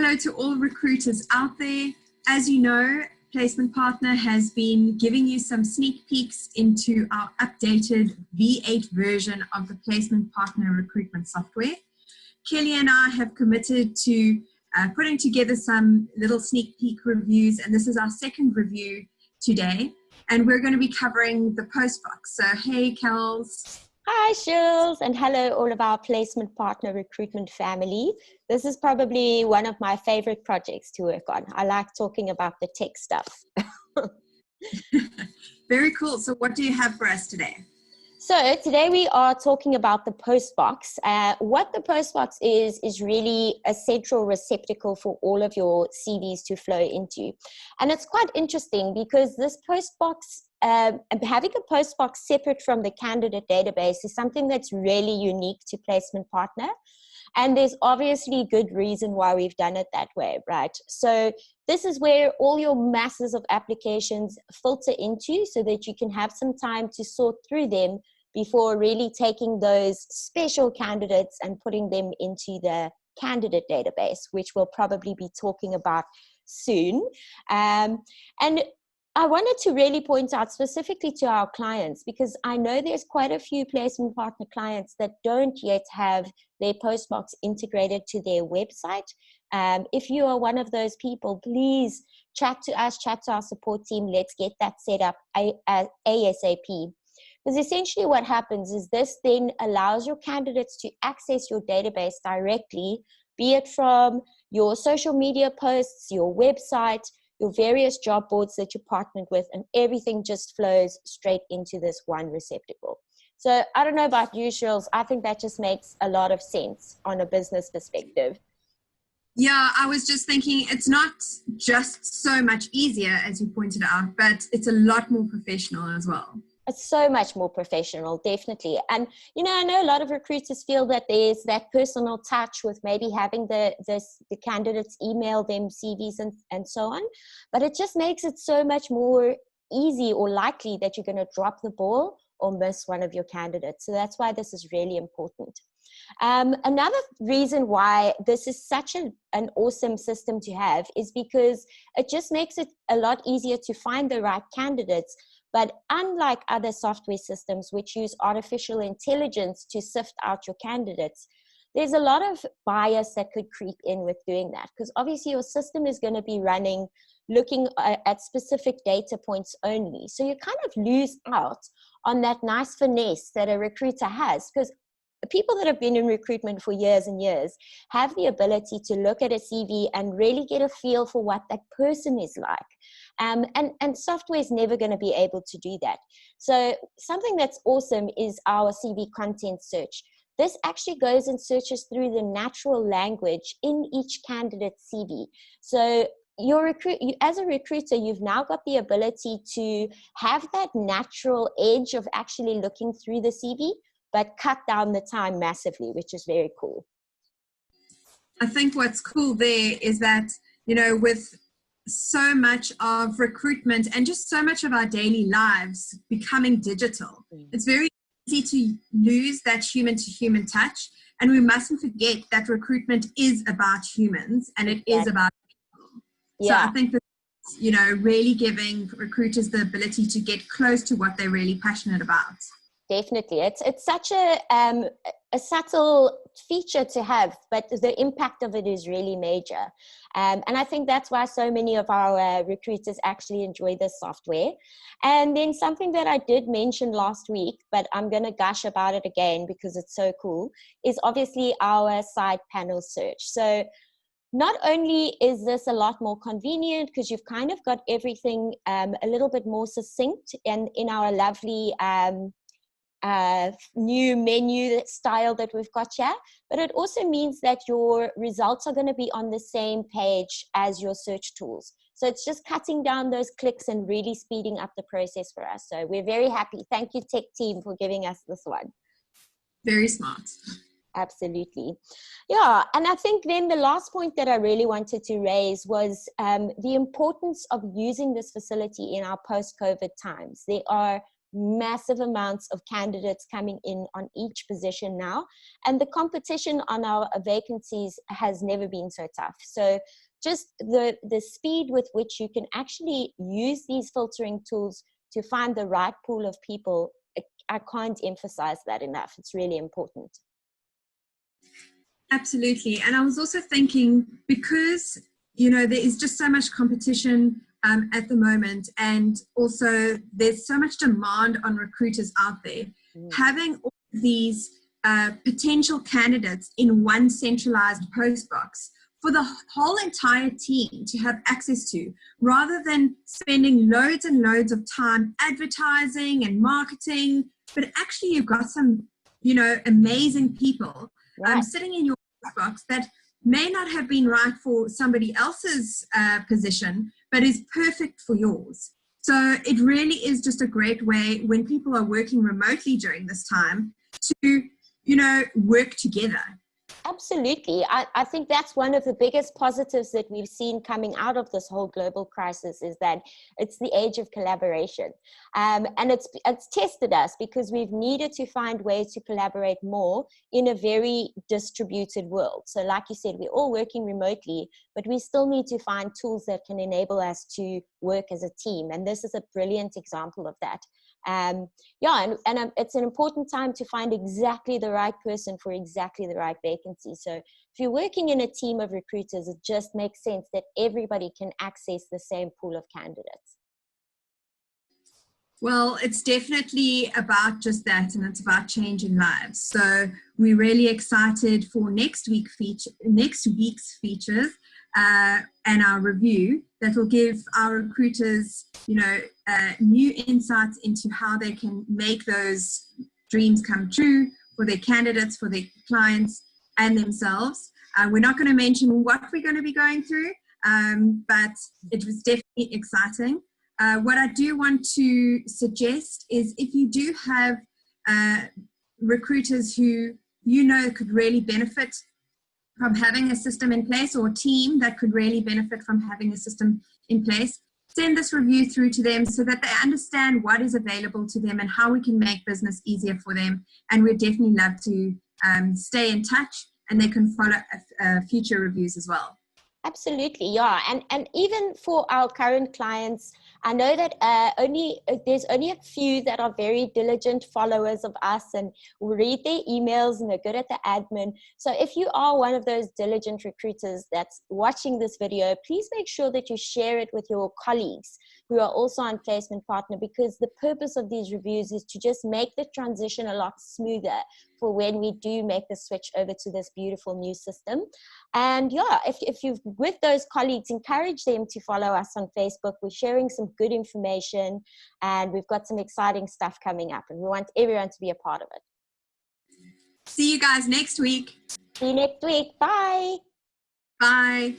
hello to all recruiters out there. As you know, Placement Partner has been giving you some sneak peeks into our updated V8 version of the Placement Partner recruitment software. Kelly and I have committed to putting together some little sneak peek reviews, and this is our second review today, and we're going to be covering the Postbox. So hey, Kels. Hi, Shirley, and hello all of our Placement Partner recruitment family. This is probably one of my favorite projects to work on. I like talking about the tech stuff. Very cool. So what do you have for us today? So today we are talking about the Postbox. What the Postbox is really a central receptacle for all of your CVs to flow into. And it's quite interesting because this Postbox, having a Postbox separate from the candidate database is something that's really unique to Placement Partner. And there's obviously good reason why we've done it that way, right? So this is where all your masses of applications filter into so that you can have some time to sort through them before really taking those special candidates and putting them into the candidate database, which we'll probably be talking about soon. And I wanted to really point out specifically to our clients, because I know there's quite a few Placement Partner clients that don't yet have their Postbox integrated to their website. If you are one of those people, please chat to us, chat to our support team. Let's get that set up ASAP. Because essentially what happens is this then allows your candidates to access your database directly, be it from your social media posts, your website, your various job boards that you're partnered with, and everything just flows straight into this one receptacle. So I don't know about you, Shirley, I think that just makes a lot of sense on a business perspective. Yeah, I was just thinking it's not just so much easier, as you pointed out, but it's a lot more professional as well. It's so much more professional, definitely. And, you know, I know a lot of recruiters feel that there's that personal touch with maybe having the candidates email them CVs and so on. But it just makes it so much more easy or likely that you're going to drop the ball or miss one of your candidates. So that's why this is really important. Another reason why this is such an awesome system to have is because it just makes it a lot easier to find the right candidates. But unlike other software systems which use artificial intelligence to sift out your candidates, there's a lot of bias that could creep in with doing that, because obviously your system is going to be running, looking at specific data points only. So you kind of lose out on that nice finesse that a recruiter has, because people that have been in recruitment for years and years have the ability to look at a CV and really get a feel for what that person is like. And software is never going to be able to do that. So something that's awesome is our CV content search. This actually goes and searches through the natural language in each candidate's CV. So as a recruiter, you've now got the ability to have that natural edge of actually looking through the CV, but cut down the time massively, which is very cool. I think what's cool there is that, you know, with so much of recruitment and just so much of our daily lives becoming digital, it's very easy to lose that human-to-human touch. And we mustn't forget that recruitment is about humans and it is about people. Yeah. So I think that, you know, really giving recruiters the ability to get close to what they're really passionate about. Definitely. It's such a subtle feature to have, but the impact of it is really major. And I think that's why so many of our recruiters actually enjoy this software. And then something that I did mention last week, but I'm going to gush about it again because it's so cool, is obviously our side panel search. So not only is this a lot more convenient because you've kind of got everything a little bit more succinct and in our lovely new menu style that we've got here, but it also means that your results are going to be on the same page as your search tools. So it's just cutting down those clicks and really speeding up the process for us. So we're very happy. Thank you, tech team, for giving us this one. Very smart. Absolutely. Yeah, and I think then the last point that I really wanted to raise was the importance of using this facility in our post-COVID times. There are massive amounts of candidates coming in on each position now. And the competition on our vacancies has never been so tough. So just the speed with which you can actually use these filtering tools to find the right pool of people, I can't emphasize that enough. It's really important. Absolutely. And I was also thinking, because, you know, there is just so much competition at the moment, and also there's so much demand on recruiters out there, having all these potential candidates in one centralized postbox for the whole entire team to have access to, rather than spending loads and loads of time advertising and marketing, but actually you've got some, you know, amazing people sitting in your box that may not have been right for somebody else's position, but is perfect for yours. So it really is just a great way, when people are working remotely during this time, to, you know, work together. Absolutely. I think that's one of the biggest positives that we've seen coming out of this whole global crisis, is that it's the age of collaboration. And it's tested us, because we've needed to find ways to collaborate more in a very distributed world. So like you said, we're all working remotely, but we still need to find tools that can enable us to work as a team. And this is a brilliant example of that. It's an important time to find exactly the right person for exactly the right vacancy. So if you're working in a team of recruiters, it just makes sense that everybody can access the same pool of candidates. Well, it's definitely about just that, and it's about changing lives. So we're really excited for next week's features and our review that will give our recruiters, you know, new insights into how they can make those dreams come true for their candidates, for their clients, and themselves. We're not going to mention what we're going to be going through, but it was definitely exciting. What I do want to suggest is, if you do have recruiters who you know could really benefit from having a system in place, or a team that could really benefit from having a system in place, send this review through to them so that they understand what is available to them and how we can make business easier for them. And we'd definitely love to stay in touch, and they can follow future reviews as well. Absolutely, yeah. And even for our current clients, I know that there's only a few that are very diligent followers of us and will read their emails, and they're good at the admin. So if you are one of those diligent recruiters that's watching this video, please make sure that you share it with your colleagues who are also on Placement Partner, because the purpose of these reviews is to just make the transition a lot smoother for when we do make the switch over to this beautiful new system. And yeah, if you've with those colleagues, encourage them to follow us on Facebook. We're sharing some good information, and we've got some exciting stuff coming up, and we want everyone to be a part of it. See you guys next week. See you next week. Bye. Bye.